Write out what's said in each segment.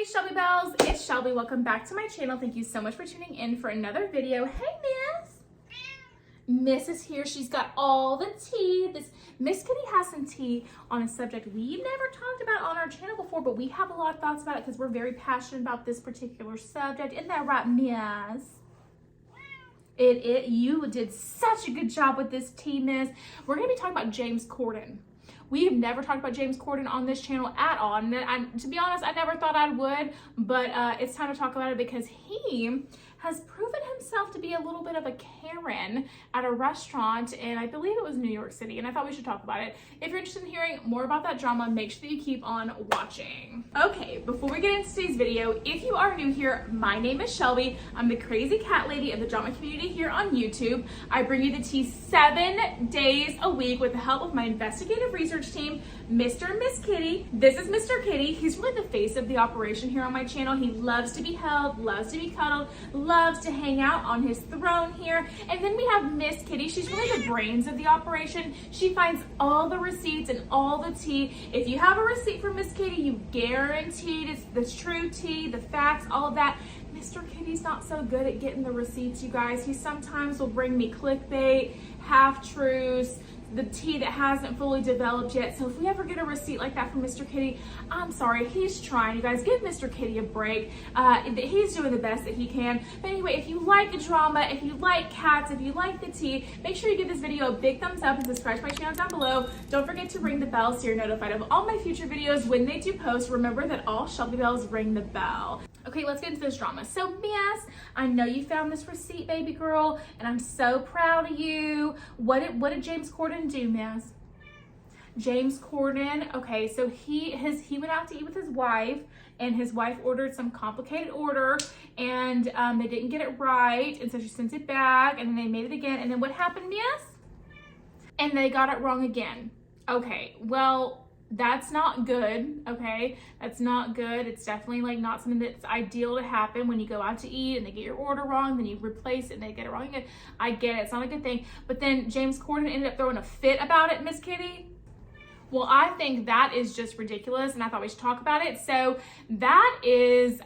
Hey Shelby Bells, it's Shelby. Welcome back to my channel. Thank you so much for tuning in for another video. Hey Miss is here. She's got all the tea. This Miss Kitty has some tea on a subject we've never talked about on our channel before, but we have a lot of thoughts about it because we're very passionate about this particular subject. Isn't that right, Miss? You did such a good job with this tea, Miss. We're gonna be talking about James Corden. We have never talked about James Corden on this channel at all. And to be honest, I never thought I would, but it's time to talk about it because he has proven himself to be a little bit of a Karen at a restaurant, and I believe it was New York City, and I thought we should talk about it. If you're interested in hearing more about that drama, make sure that you keep on watching. Okay, before we get into today's video, if you are new here, my name is Shelby. I'm the crazy cat lady of the drama community here on YouTube. I bring you the tea 7 days a week with the help of my investigative research team, Mr. and Miss Kitty. This is Mr. Kitty. He's really the face of the operation here on my channel. He loves to be held, loves to be cuddled, loves to hang out on his throne here. And then we have Miss Kitty. She's really the brains of the operation. She finds all the receipts and all the tea. If you have a receipt from Miss Kitty, you guaranteed it's the true tea, the facts, all of that. Mr. Kitty's not so good at getting the receipts, you guys. He sometimes will bring me clickbait, half-truths, the tea that hasn't fully developed yet. So if we ever get a receipt like that from Mr. Kitty, I'm sorry, he's trying. You guys, give Mr. Kitty a break. He's doing the best that he can. But anyway, if you like the drama, if you like cats, if you like the tea, make sure you give this video a big thumbs up and subscribe to my channel down below. Don't forget to ring the bell so you're notified of all my future videos when they do post. Remember that all Shelby Bells ring the bell. Okay, let's get into this drama. So, Miss, I know you found this receipt, baby girl, and I'm so proud of you. What did James Corden do, Miss? James Corden, okay, so he went out to eat with his wife, and his wife ordered some complicated order, and they didn't get it right, and so she sent it back, and then they made it again, and then what happened, Miss? And they got it wrong again. Okay, well, that's not good, okay? That's not good. It's definitely like not something that's ideal to happen when you go out to eat and they get your order wrong, then you replace it and they get it wrong again. I get it, it's not a good thing. But then James Corden ended up throwing a fit about it, Miss Kitty. Well, I think that is just ridiculous, and I thought we should talk about it. So that is,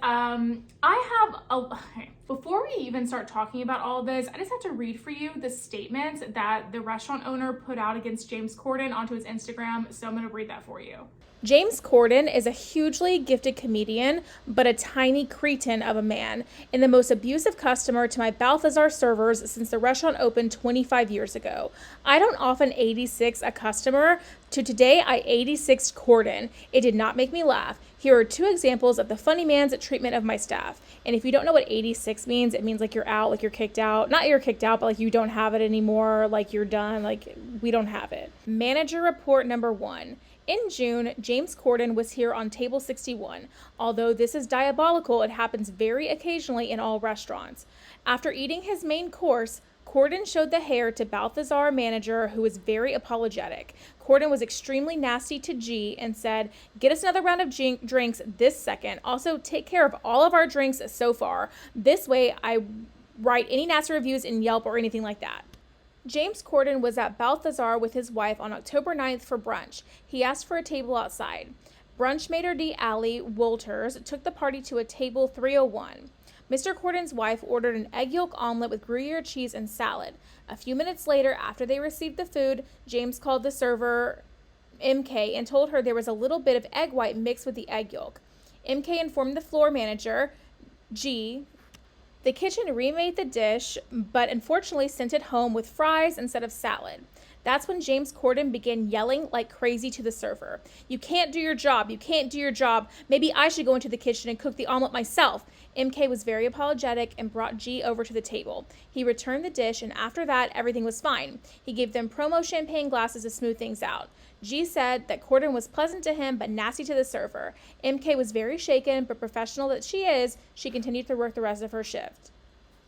before we even start talking about all this, I just have to read for you the statement that the restaurant owner put out against James Corden onto his Instagram. So I'm going to read that for you. James Corden is a hugely gifted comedian, but a tiny cretin of a man, and the most abusive customer to my Balthazar servers since the restaurant opened 25 years ago. I don't often 86 a customer. To today, I 86'd Corden. It did not make me laugh. Here are 2 examples of the funny man's treatment of my staff. And if you don't know what 86 means, it means like you're out, like you're kicked out. Not you're kicked out, but like you don't have it anymore, like you're done, like we don't have it. Manager report number 1. In June, James Corden was here on table 61. Although this is diabolical, it happens very occasionally in all restaurants. After eating his main course, Corden showed the hair to Balthazar manager, who was very apologetic. Corden was extremely nasty to G and said, "Get us another round of drinks this second. Also, take care of all of our drinks so far. This way, I write any nasty reviews in Yelp or anything like that." James Corden was at Balthazar with his wife on October 9th for brunch. He asked for a table outside. Brunch maitre d' Allie Wolters took the party to a table 301. Mr. Corden's wife ordered an egg yolk omelet with Gruyere cheese and salad. A few minutes later, after they received the food, James called the server, MK, and told her there was a little bit of egg white mixed with the egg yolk. MK informed the floor manager, G. The kitchen remade the dish, but unfortunately sent it home with fries instead of salad. That's when James Corden began yelling like crazy to the server. "You can't do your job. You can't do your job. Maybe I should go into the kitchen and cook the omelet myself." MK was very apologetic and brought G over to the table. He returned the dish, and after that, everything was fine. He gave them promo champagne glasses to smooth things out. G said that Corden was pleasant to him but nasty to the server. MK was very shaken, but professional that she is, she continued to work the rest of her shift.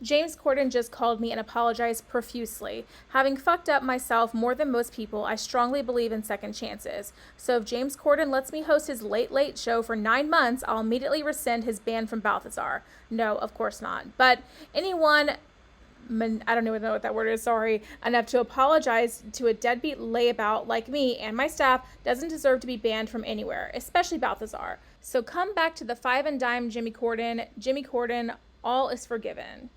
James Corden just called me and apologized profusely. Having fucked up myself more than most people, I strongly believe in second chances. So if James Corden lets me host his Late Late show for 9 months, I'll immediately rescind his ban from Balthazar. No, of course not. But anyone, I don't even know what that word is, sorry, enough to apologize to a deadbeat layabout like me and my staff doesn't deserve to be banned from anywhere, especially Balthazar. So come back to the five and dime Jimmy Corden, all is forgiven.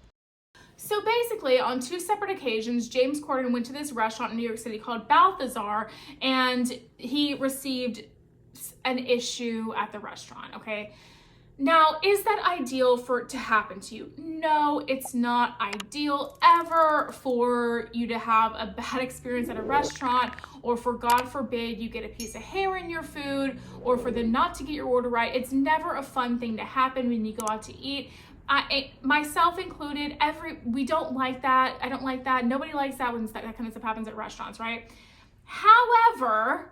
So basically, on two separate occasions, James Corden went to this restaurant in New York City called Balthazar, and he received an issue at the restaurant, okay? Now, is that ideal for it to happen to you? No, it's not ideal ever for you to have a bad experience at a restaurant, or for God forbid you get a piece of hair in your food, or for them not to get your order right. It's never a fun thing to happen when you go out to eat. Myself included, we don't like that. I don't like that. Nobody likes that when that kind of stuff happens at restaurants, right? However,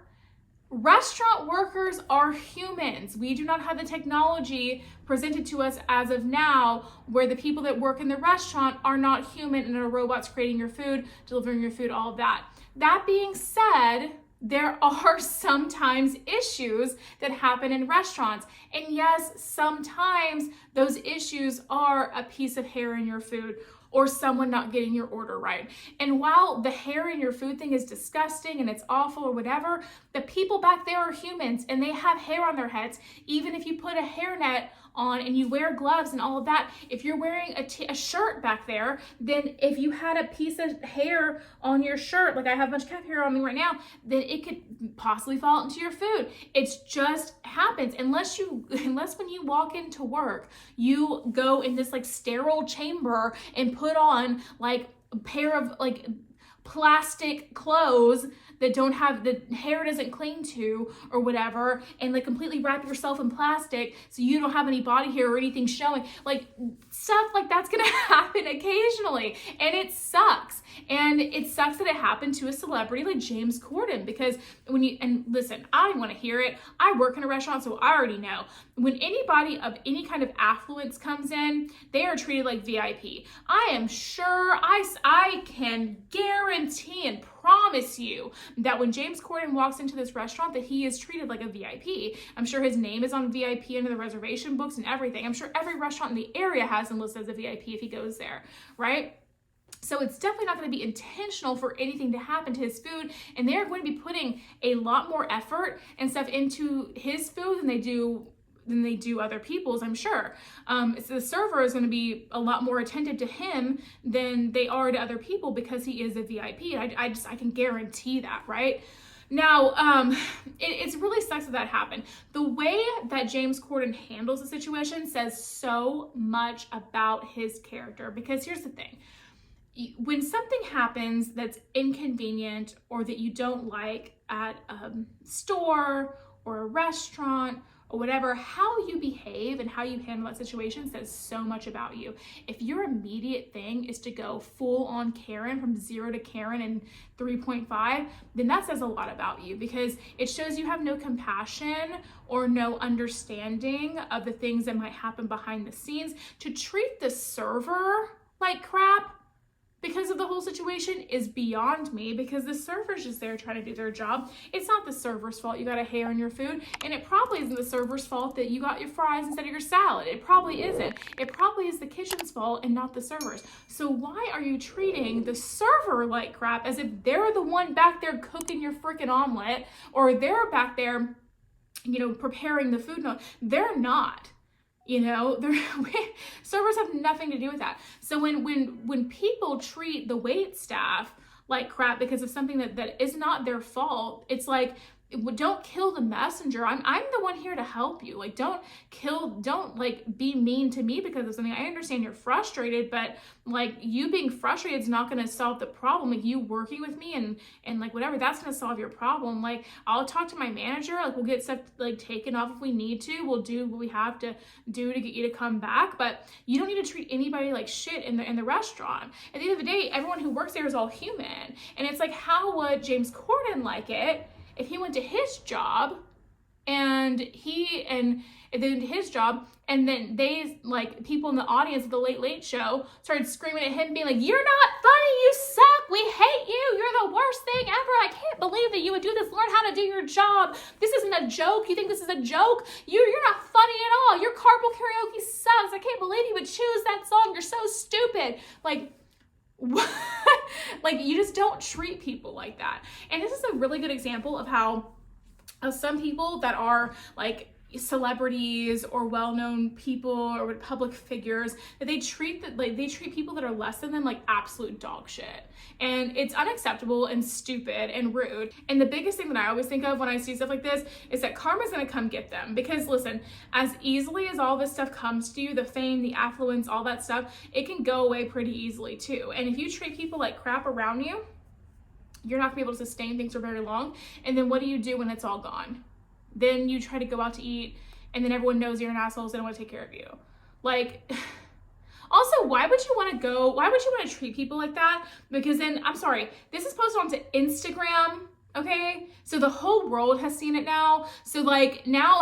restaurant workers are humans. We do not have the technology presented to us as of now where the people that work in the restaurant are not human and are robots creating your food, delivering your food, all of that. That being said, there are sometimes issues that happen in restaurants. And yes, sometimes those issues are a piece of hair in your food or someone not getting your order right. And while the hair in your food thing is disgusting and it's awful or whatever, the people back there are humans and they have hair on their heads. Even if you put a hairnet on and you wear gloves and all of that, if you're wearing a shirt back there, then if you had a piece of hair on your shirt, like I have a bunch of calf hair on me right now, then it could possibly fall into your food. It's just happens. Unless when you walk into work, you go in this like sterile chamber and put on like a pair of like plastic clothes that don't have, the hair doesn't cling to or whatever, and like completely wrap yourself in plastic so you don't have any body hair or anything showing. Like stuff like that's gonna happen occasionally, and it sucks. And it sucks that it happened to a celebrity like James Corden, because and listen, I don't want to hear it. I work in a restaurant, so I already know. When anybody of any kind of affluence comes in, they are treated like VIP. I am sure, I can guarantee and promise you that when James Corden walks into this restaurant that he is treated like a VIP. I'm sure his name is on VIP under the reservation books and everything. I'm sure every restaurant in the area has him listed as a VIP if he goes there, right? So it's definitely not going to be intentional for anything to happen to his food, and they're going to be putting a lot more effort and stuff into his food than they do other people's, I'm sure. So the server is going to be a lot more attentive to him than they are to other people because he is a VIP. I can guarantee that, right? Now, it's really sucks that happened. The way that James Corden handles the situation says so much about his character, because here's the thing. When something happens that's inconvenient or that you don't like at a store or a restaurant or whatever, how you behave and how you handle that situation says so much about you. If your immediate thing is to go full on Karen, from 0 to Karen in 3.5, then that says a lot about you, because it shows you have no compassion or no understanding of the things that might happen behind the scenes. To treat the server like crap because of the whole situation is beyond me, because the server's just there trying to do their job. It's not the server's fault you got a hair in your food, and it probably isn't the server's fault that you got your fries instead of your salad. It probably isn't. It probably is the kitchen's fault and not the server's. So why are you treating the server like crap, as if they're the one back there cooking your freaking omelet, or they're back there, preparing the food? No, they're not. Servers have nothing to do with that. So when people treat the wait staff like crap because of something that is not their fault, it's like, don't kill the messenger. I'm the one here to help you. Like, don't be mean to me because of something. I understand you're frustrated, but like, you being frustrated is not going to solve the problem. Like, you working with me and like whatever, that's going to solve your problem. Like, I'll talk to my manager. Like, we'll get stuff like taken off if we need to. We'll do what we have to do to get you to come back. But you don't need to treat anybody like shit in the restaurant. At the end of the day, everyone who works there is all human. And it's like, how would James Corden like it if he went to his job and then they, like, people in the audience of the Late Late Show started screaming at him, being like, "You're not funny, you suck, we hate you, you're the worst thing ever, I can't believe that you would do this, learn how to do your job, this isn't a joke, you think this is a joke, you're not funny at all, your carpool karaoke sucks, I can't believe you would choose that song, you're so stupid." Like, what? Like, you just don't treat people like that. And this is a really good example of how some people that are like, celebrities or well-known people or public figures, that they treat people that are less than them like absolute dog shit. And it's unacceptable and stupid and rude. And the biggest thing that I always think of when I see stuff like this is that karma's gonna come get them. Because listen, as easily as all this stuff comes to you, the fame, the affluence, all that stuff, it can go away pretty easily too. And if you treat people like crap around you, you're not gonna be able to sustain things for very long. And then what do you do when it's all gone? Then you try to go out to eat, and then everyone knows you're an asshole, so they don't want to take care of you. Like, also, why would you want to treat people like that? Because then, I'm sorry, this is posted onto Instagram, okay? So the whole world has seen it now. So like now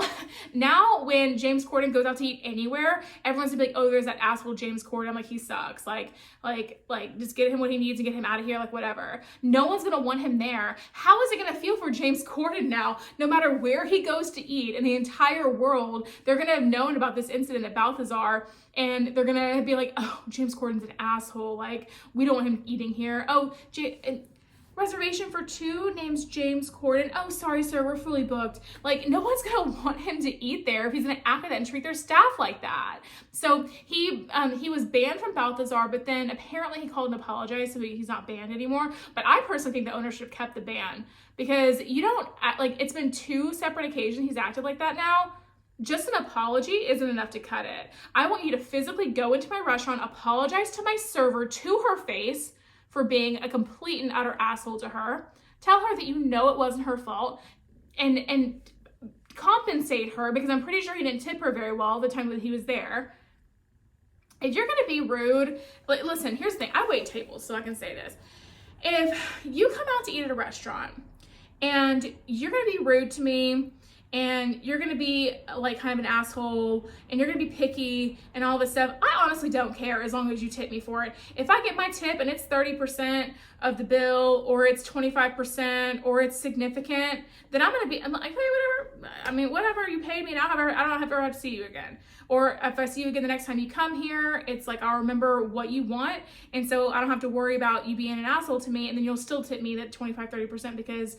when James Corden goes out to eat anywhere, everyone's gonna be like, oh, there's that asshole James Corden, like he sucks. Like just get him what he needs and get him out of here, like whatever. No one's gonna want him there. How is it gonna feel for James Corden now? No matter where he goes to eat in the entire world, they're gonna have known about this incident at Balthazar, and they're gonna be like, oh, James Corden's an asshole. Like, we don't want him eating here. Oh, reservation for 2, name's James Corden. Oh, sorry, sir, we're fully booked. Like, no one's gonna want him to eat there if he's gonna act like that and treat their staff like that. So he was banned from Balthazar, but then apparently he called and apologized, so he's not banned anymore. But I personally think the owner should have kept the ban, because you don't act, like, it's been 2 separate occasions he's acted like that now. Just an apology isn't enough to cut it. I want you to physically go into my restaurant, apologize to my server to her face for being a complete and utter asshole to her. Tell her that you know it wasn't her fault, and compensate her, because I'm pretty sure he didn't tip her very well the time that he was there. If you're gonna be rude, like, listen, here's the thing, I wait tables, so I can say this. If you come out to eat at a restaurant and you're gonna be rude to me, and you're gonna be like kind of an asshole, and you're gonna be picky and all this stuff, I honestly don't care as long as you tip me for it. If I get my tip and it's 30% of the bill, or it's 25%, or it's significant, then I'm like, hey, whatever. I mean, whatever, you paid me, and I don't ever have to see you again. Or if I see you again the next time you come here, it's like, I'll remember what you want, and so I don't have to worry about you being an asshole to me, and then you'll still tip me that 25-30% because,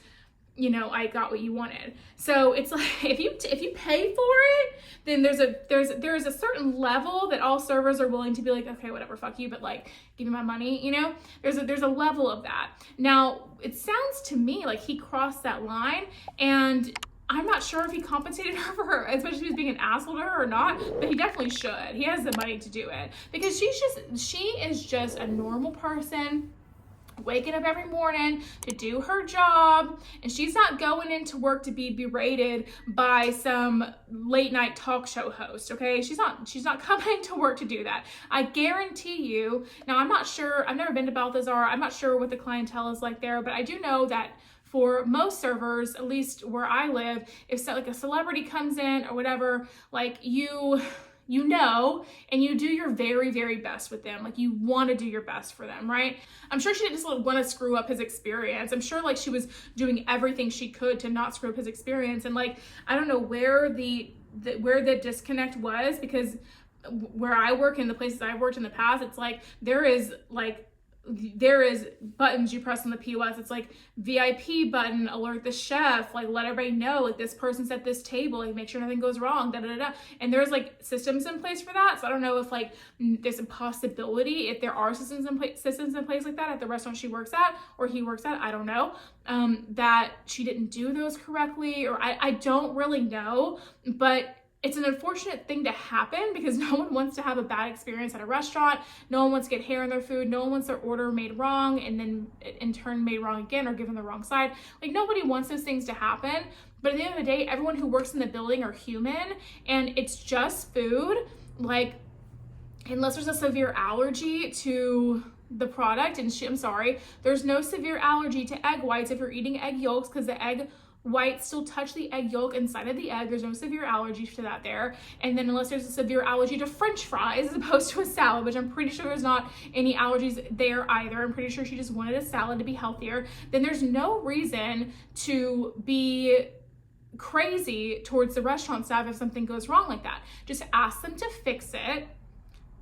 you know, I got what you wanted. So it's like, if you pay for it, then there's a certain level that all servers are willing to be like, okay, whatever, fuck you, but like, give me my money, you know? There's a level of that. Now, it sounds to me like he crossed that line, and I'm not sure if he compensated her for her, especially if he was being an asshole to her or not, but he definitely should. He has the money to do it, because she is just a normal person, waking up every morning to do her job, and she's not going into work to be berated by some late night talk show host, okay? She's not coming to work to do that. I guarantee you. Now, I'm not sure, I've never been to Balthazar, I'm not sure what the clientele is like there, but I do know that for most servers, at least where I live, if like a celebrity comes in or whatever, like you know, and you do your very, very best with them. Like, you want to do your best for them, right? I'm sure she didn't just want to screw up his experience. I'm sure like she was doing everything she could to not screw up his experience. And like, I don't know where the disconnect was, because where I work and the places I've worked in the past, it's like there is buttons you press on the POS. It's like VIP button, alert the chef, like let everybody know, like this person's at this table, like make sure nothing goes wrong, da da da. And there's like systems in place for that. So I don't know if like there's a possibility, if there are systems in place like that at the restaurant she works at or he works at, I don't know, that she didn't do those correctly, or I don't really know, but it's an unfortunate thing to happen, because no one wants to have a bad experience at a restaurant. No one wants to get hair in their food. No one wants their order made wrong and then in turn made wrong again, or given the wrong side. Like, nobody wants those things to happen. But at the end of the day, everyone who works in the building are human, and it's just food. Like, unless there's a severe allergy to the product, and I'm sorry, there's no severe allergy to egg whites if you're eating egg yolks, because the egg whites still touch the egg yolk inside of the egg. There's no severe allergy to that there. And then unless there's a severe allergy to French fries as opposed to a salad, which I'm pretty sure there's not any allergies there either. I'm pretty sure she just wanted a salad to be healthier. Then there's no reason to be crazy towards the restaurant staff if something goes wrong like that. Just ask them to fix it,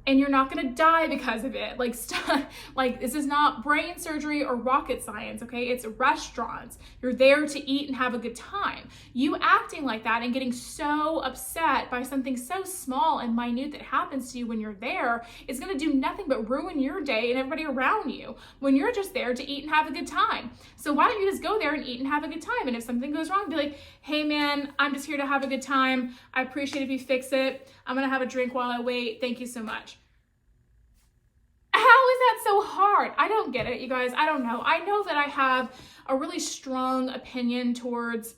and you're not gonna die because of it. Like this is not brain surgery or rocket science, okay? It's restaurants. You're there to eat and have a good time. You acting like that and getting so upset by something so small and minute that happens to you when you're there is gonna do nothing but ruin your day and everybody around you when you're just there to eat and have a good time. So why don't you just go there and eat and have a good time? And if something goes wrong, be like, hey man, I'm just here to have a good time. I appreciate if you fix it. I'm gonna have a drink while I wait. Thank you so much. How is that so hard? I don't get it, you guys. I don't know. I know that I have a really strong opinion towards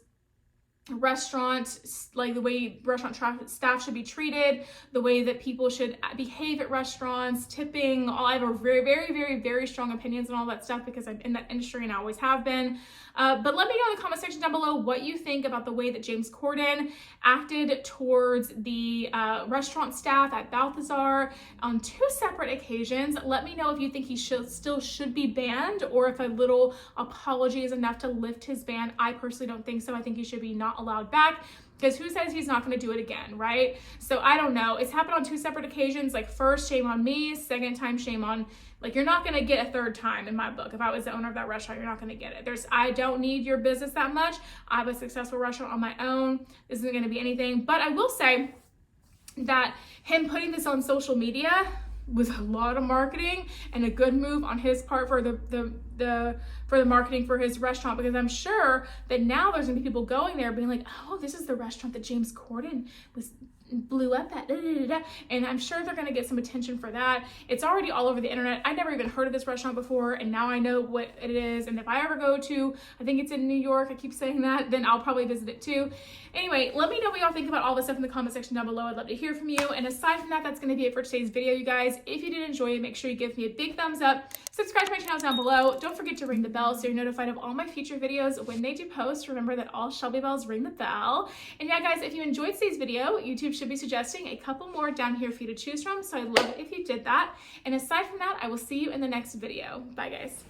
restaurants, like the way restaurant staff should be treated, the way that people should behave at restaurants, tipping. I have a very, very, very, very strong opinions on all that stuff because I'm in that industry and I always have been. But let me know in the comment section down below what you think about the way that James Corden acted towards the restaurant staff at Balthazar on 2 separate occasions. Let me know if you think he still should be banned, or if a little apology is enough to lift his ban. I personally don't think so. I think he should be not allowed back, because who says he's not going to do it again, right? So I don't know. It's happened on 2 separate occasions. Like, first, shame on me. Second time, shame on, like, you're not going to get a third time in my book. If I was the owner of that restaurant, you're not going to get it. I don't need your business that much. I have a successful restaurant on my own. This isn't going to be anything. But I will say that him putting this on social media was a lot of marketing and a good move on his part for the marketing for his restaurant, because I'm sure that now there's gonna be people going there being like, oh, this is the restaurant that James Corden blew up at, and I'm sure they're gonna get some attention for that. It's already all over the internet. I never even heard of this restaurant before, and now I know what it is. And if I ever go to, I think it's in New York, I keep saying that, then I'll probably visit it too. Anyway, let me know what y'all think about all this stuff in the comment section down below. I'd love to hear from you. And aside from that, that's gonna be it for today's video, you guys. If you did enjoy it, make sure you give me a big thumbs up. Subscribe to my channel down below. Don't forget to ring the bell so you're notified of all my future videos when they do post. Remember that all Shelby bells ring the bell. And yeah, guys, if you enjoyed today's video, YouTube should be suggesting a couple more down here for you to choose from. So I'd love it if you did that. And aside from that, I will see you in the next video. Bye, guys.